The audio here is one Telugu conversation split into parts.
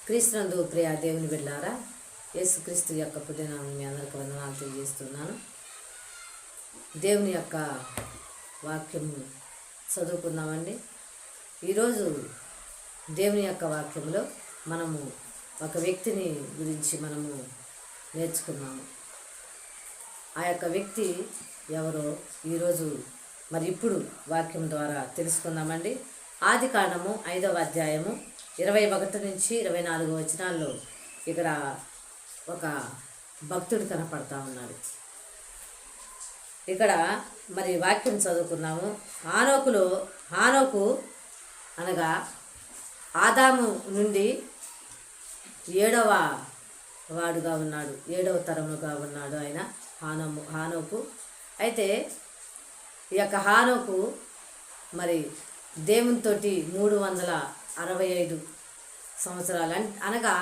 క్రీస్తునందు ప్రియ దేవుని బిడ్డలారా, యేసుక్రీస్తు యొక్క పుట్టినామం మీ అందరికీ వందనాలు తెలియజేస్తున్నాను. దేవుని యొక్క వాక్యము చదువుకుందామండి. ఈరోజు దేవుని యొక్క వాక్యంలో మనము ఒక వ్యక్తిని గురించి మనము నేర్చుకున్నాము. ఆ యొక్క వ్యక్తి ఎవరో ఈరోజు ఇప్పుడు వాక్యం ద్వారా తెలుసుకుందామండి. ఆదికాండము 5వ అధ్యాయము 21 నుంచి 24 వచనాల్లో ఇక్కడ ఒక భక్తుడు కనపడతా ఉన్నాడు. ఇక్కడ వాక్యం చదువుకున్నాము. హానోకు అనగా ఆదాము నుండి 7వ వాడుగా ఉన్నాడు, 7వ తరముగా ఉన్నాడు ఆయన హానోకు. అయితే ఈ యొక్క హానోకు దేవునితోటి 365 సంవత్సరాలు అనగా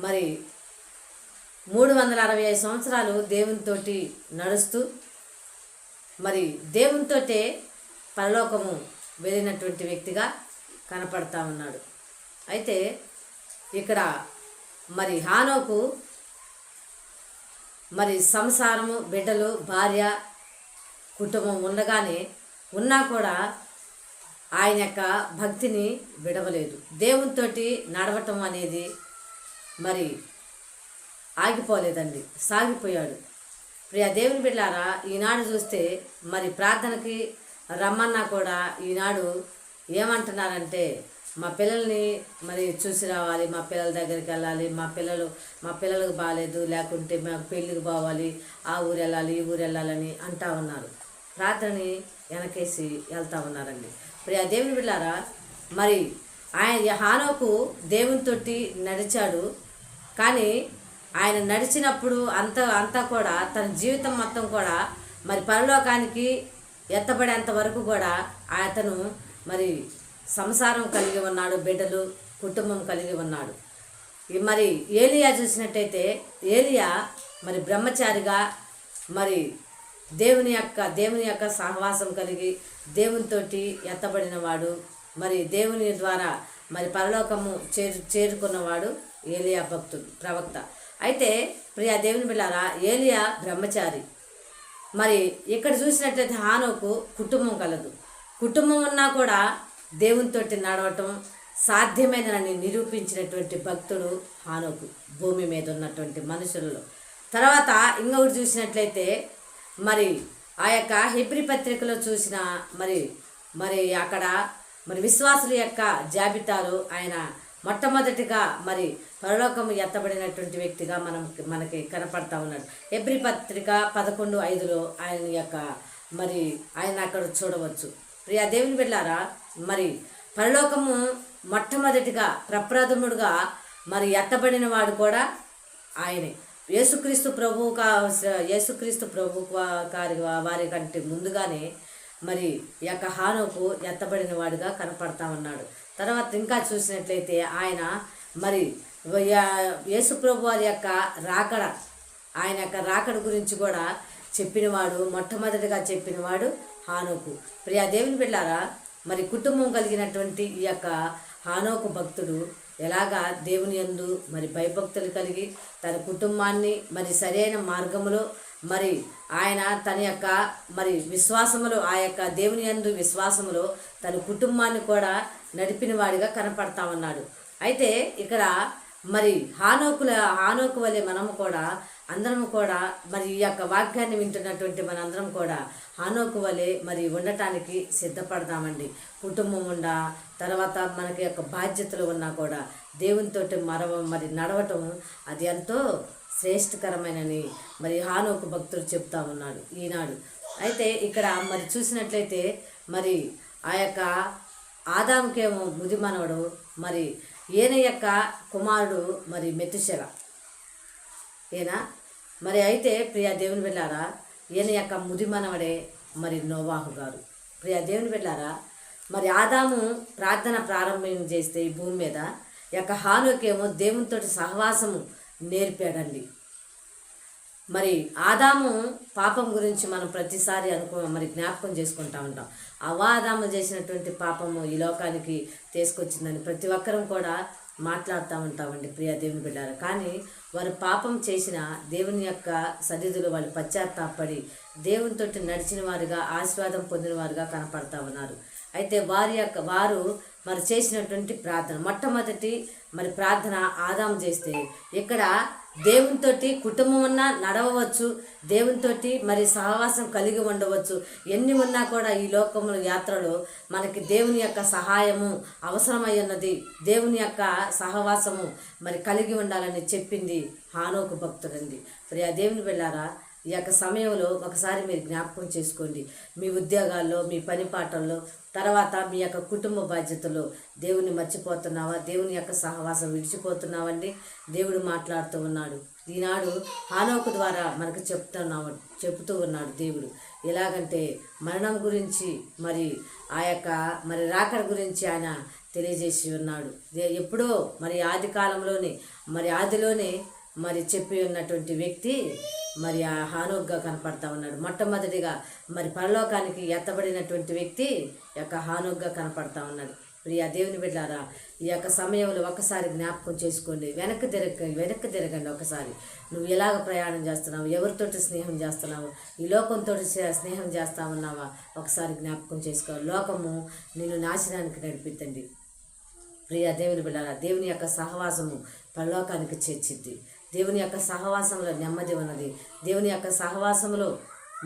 365 సంవత్సరాలు దేవునితోటి నడుస్తూ దేవునితోటే పరలోకము వెళ్ళినటువంటి వ్యక్తిగా కనపడతా ఉన్నాడు. అయితే ఇక్కడ హానోకు సంసారము, బిడ్డలు, భార్య, కుటుంబం ఉన్నా కూడా ఆయన యొక్క భక్తిని విడవలేదు. దేవునితోటి నడవటం అనేది ఆగిపోలేదండి, సాగిపోయాడు. ప్రియ దేవుని బిడ్డలారా, ఈనాడు చూస్తే ప్రార్థనకి రమ్మన్నా కూడా ఈనాడు ఏమంటున్నారంటే మా పిల్లల్ని చూసి రావాలి, మా పిల్లల దగ్గరికి వెళ్ళాలి, మా పిల్లలకు బాగాలేదు, లేకుంటే మాకు పెళ్ళికి పోవాలి, ఆ ఊరు వెళ్ళాలి, ఈ ఊరు వెళ్ళాలని అంటా ఉన్నారు. ప్రార్థనని వెనకేసి వెళ్తూ ఉన్నారండి. ప్రియ దేవుని బిడ్డలారా, ఆయన హానోకు దేవునితోటి నడిచాడు. కానీ ఆయన నడిచినప్పుడు అంతా కూడా తన జీవితం మొత్తం కూడా పరలోకానికి ఎత్తబడేంత వరకు కూడా అతను సంసారం కలిగి ఉన్నాడు, బిడ్డలు, కుటుంబం కలిగి ఉన్నాడు. ఏలియా చూసినట్టయితే ఏలియా బ్రహ్మచారిగా దేవుని యొక్క సహవాసం కలిగి దేవునితోటి ఎత్తబడిన వాడు, దేవుని ద్వారా పరలోకము చేరుకున్నవాడు ఏలియా ప్రవక్త. అయితే ప్రియ దేవుని బిడ్డలారా, ఏలియా బ్రహ్మచారి. ఇక్కడ చూసినట్లయితే హానోకు కుటుంబం కలదు. కుటుంబం ఉన్నా కూడా దేవునితోటి నడవటం సాధ్యమైనని నిరూపించినటువంటి భక్తుడు హానోకు, భూమి మీద ఉన్నటువంటి మనుషులలో. తర్వాత ఇంకొకటి చూసినట్లయితే ఆ యొక్క హెబ్రీ పత్రికలో చూసిన అక్కడ విశ్వాసుల యొక్క జాబితాలో ఆయన మొట్టమొదటిగా పరలోకము ఎత్తబడినటువంటి వ్యక్తిగా మనకి కనపడతా ఉన్నాడు. హెబ్రీ పత్రిక 11:5లో ఆయన యొక్క ఆయన అక్కడ చూడవచ్చు. ప్రియ దేవుని బిడ్డలారా, పరలోకము మొట్టమొదటిగా ప్రప్రథముడుగా ఎత్తబడిన వాడు కూడా ఆయనే. యేసుక్రీస్తు ప్రభు వారి కంటే ముందుగానే ఈ యొక్క హానోకు ఎత్తబడిన వాడుగా కనపడతా ఉన్నాడు. తర్వాత ఇంకా చూసినట్లయితే ఆయన యేసు ప్రభు వారి యొక్క ఆయన యొక్క రాకడ గురించి కూడా చెప్పినవాడు, మొట్టమొదటిగా చెప్పినవాడు హానోకు. ప్రియ దేవుని బిడ్డలారా, కుటుంబం కలిగినటువంటి ఈ యొక్క హానోకు భక్తుడు ఎలాగా దేవుని యందు భయభక్తులు కలిగి తన కుటుంబాన్ని సరైన మార్గములో ఆయన తన యొక్క విశ్వాసములో, ఆ యొక్క దేవుని యందు విశ్వాసములో తన కుటుంబాన్ని కూడా నడిపిన వాడిగా కనపడతా ఉన్నాడు. అయితే ఇక్కడ హానోకు వలె మనము కూడా అందరము కూడా ఈ యొక్క వాక్యాన్ని వింటున్నటువంటి మనందరం కూడా హానోకు వలె ఉండటానికి సిద్ధపడదామండి. కుటుంబం ఉండా, తర్వాత మనకి యొక్క బాధ్యతలు ఉన్నా కూడా దేవునితోటి నడవటం అది ఎంతో శ్రేష్టకరమైనని హానోకు భక్తుడు చెప్తా ఉన్నాడు ఈనాడు. అయితే ఇక్కడ చూసినట్లయితే ఆ యొక్క ఆదాముకేమో ముది మనవడు, ఈయన యొక్క కుమారుడు మెతుషెల ఈయన. అయితే ప్రియ దేవుని బిడ్డలారా, ఈయన యొక్క ముది మనవడే నోవాహు గారు. ప్రియ దేవుని బిడ్డలారా, ఆదాము ప్రార్థన ప్రారంభం చేస్తే ఈ భూమి మీద యొక్క హానోకేమో దేవునితోటి సహవాసము నేర్పాడండి. ఆదాము పాపం గురించి మనం ప్రతిసారి జ్ఞాపకం చేసుకుంటా ఉంటాం. ఆదాము చేసినటువంటి పాపము ఈ లోకానికి తీసుకొచ్చిందని ప్రతి ఒక్కరం కూడా మాట్లాడుతూ ఉంటామండి ప్రియ దేవుని బిడ్డారు. కానీ వారు పాపం చేసిన దేవుని యొక్క సన్నిధిలో వాళ్ళు పశ్చాత్తాపడి దేవునితో నడిచిన వారుగా ఆశీర్వాదం పొందిన వారుగా కనపడతా ఉన్నారు. అయితే వారు మరి చేసినటువంటి ప్రార్థన, మొట్టమొదటి మరి ప్రార్థన ఆదాము చేస్తే ఇక్కడ దేవునితోటి కుటుంబం ఉన్నా నడవవచ్చు, దేవునితోటి మరి సహవాసం కలిగి ఉండవచ్చు. ఎన్ని ఉన్నా కూడా ఈ లోకముల యాత్రలో మనకి దేవుని యొక్క సహాయము అవసరమై ఉన్నది, దేవుని యొక్క సహవాసము మరి కలిగి ఉండాలని చెప్పింది హానోకు భక్తుడండి. ప్రియ దేవుని వెళ్ళారా, ఈ యొక్క సమయంలో ఒకసారి మీరు జ్ఞాపకం చేసుకోండి. మీ ఉద్యోగాల్లో, మీ పని పాటల్లో, తర్వాత మీ యొక్క కుటుంబ బాధ్యతలో దేవుని మర్చిపోతున్నావా? దేవుని యొక్క సహవాసం విడిచిపోతున్నావండి? దేవుడు మాట్లాడుతూ ఉన్నాడు. ఈనాడు హానోకు ద్వారా మనకు చెప్తూ ఉన్నాడు దేవుడు. ఎలాగంటే మరణం గురించి మరి ఆ యొక్క మరి రాకడ గురించి ఆయన తెలియజేసి ఉన్నాడు. ఎప్పుడో మరి ఆది కాలంలోనే మరి ఆదిలోనే మరి చెప్పి ఉన్నటువంటి వ్యక్తి మరి ఆ హానోక్గా కనపడతా ఉన్నాడు. మొట్టమొదటిగా మరి పరలోకానికి ఎత్తబడినటువంటి వ్యక్తి యొక్క హానోక్గా కనపడతా ఉన్నాడు. ప్రియ దేవుని బిడ్డారా, ఈ యొక్క సమయంలో ఒకసారి జ్ఞాపకం చేసుకోండి. వెనక్కి తిరగండి. ఒకసారి నువ్వు ఎలాగ ప్రయాణం చేస్తున్నావు, ఎవరితోటి స్నేహం చేస్తున్నావు, ఈ లోకంతో స్నేహం చేస్తా ఉన్నావా? ఒకసారి జ్ఞాపకం చేసుకోవాలి. లోకము నిన్ను నాశనానికి నడిపిద్దండి. ప్రియ దేవుని బిడ్డారా, దేవుని యొక్క సహవాసము పరలోకానికి చేర్చిద్ది. దేవుని యొక్క సహవాసంలో నెమ్మది ఉన్నది, దేవుని యొక్క సహవాసంలో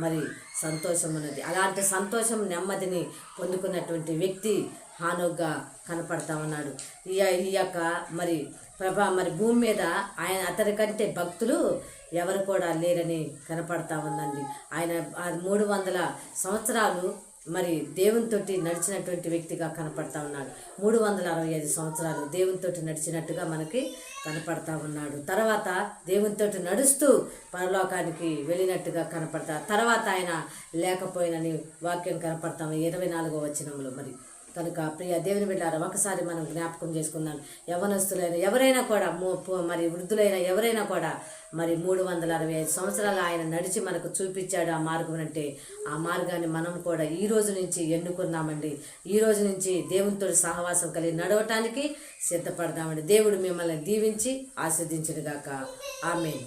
మరి సంతోషం ఉన్నది. అలాంటి సంతోషం, నెమ్మదిని పొందుకున్నటువంటి వ్యక్తి హానోక్గా కనపడతా ఉన్నాడు. ఈ యొక్క మరి మరి భూమి మీద అతని కంటే భక్తులు ఎవరు కూడా లేరని కనపడతా ఉందండి. ఆయన 300 సంవత్సరాలు మరి దేవునితోటి నడిచినటువంటి వ్యక్తిగా కనపడతా ఉన్నాడు. 365 సంవత్సరాలు దేవునితోటి నడిచినట్టుగా మనకి కనపడతా ఉన్నాడు. తర్వాత దేవునితోటి నడుస్తూ పరలోకానికి వెళ్ళినట్టుగా కనపడతా, తర్వాత ఆయన లేకపోయినని వాక్యం కనపడతాము 24వ వచనంలో. మరి కనుక ప్రియ దేవుని బిడ్డారా, ఒకసారి మనం జ్ఞాపకం చేసుకుందాం. యవనస్తులైన ఎవరైనా కూడా మరి వృద్ధులైన ఎవరైనా కూడా మరి 365 సంవత్సరాలు ఆయన నడిచి మనకు చూపించాడు ఆ మార్గం. అంటే ఆ మార్గాన్ని మనం కూడా ఈ రోజు నుంచి ఎన్నుకున్నామండి. ఈ రోజు నుంచి దేవునితో సహవాసం కలిగి నడవటానికి సిద్ధపడదామండి. దేవుడు మిమ్మల్ని దీవించి ఆశీర్వదించునుగాక. ఆమేన్.